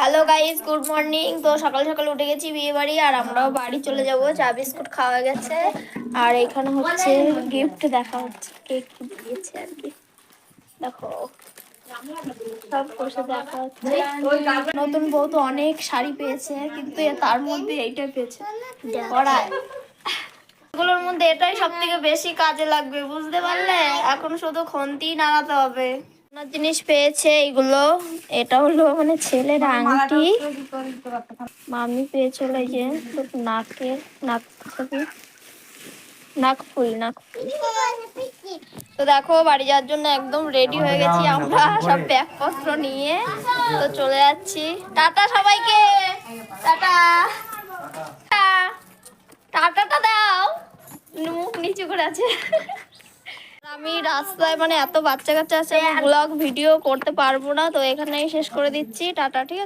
Hello guys, good morning. তো সকাল সকাল উঠে গেছি বিয়ে বাড়ি, আর আমরাও বাড়ি চলে যাব। চা বিস্কুট খাওয়া গেছে, আর এখানে হচ্ছে গিফট দেখা হচ্ছে, কেক দিয়েছে আর কি। দেখো সব বসে দেখা হচ্ছে। নতুন বউ তো অনেক শাড়ি পেয়েছে, কিন্তু তার মধ্যে এইটা পেয়েছে কড়াই। এগুলোর মধ্যে এটাই সব থেকে বেশি কাজে লাগবে, বুঝতে পারলে? এখন শুধু খুন্তি নাড়াতে হবে। জিনিস পেয়েছে এগুলো। এটা হলো মানে ছেলের আংটি। মামি পেয়েছিল এই যে নাকে নাক নাকফুল নাকফুল। তো দেখো বাড়ি যাওয়ার জন্য একদম রেডি হয়ে গেছি আমরা, সব ব্যাগপত্র নিয়ে তো চলে যাচ্ছি। টাটা সবাইকে, টাটা। টাটাটা দাও, মুখ নিচু করে আছে। আমি রাস্তায় মানে এত বাচ্চা কাচ্চা আছে, ব্লগ ভিডিও করতে পারবো না, তো এখানেই শেষ করে দিচ্ছি। টাটা, ঠিক আছে।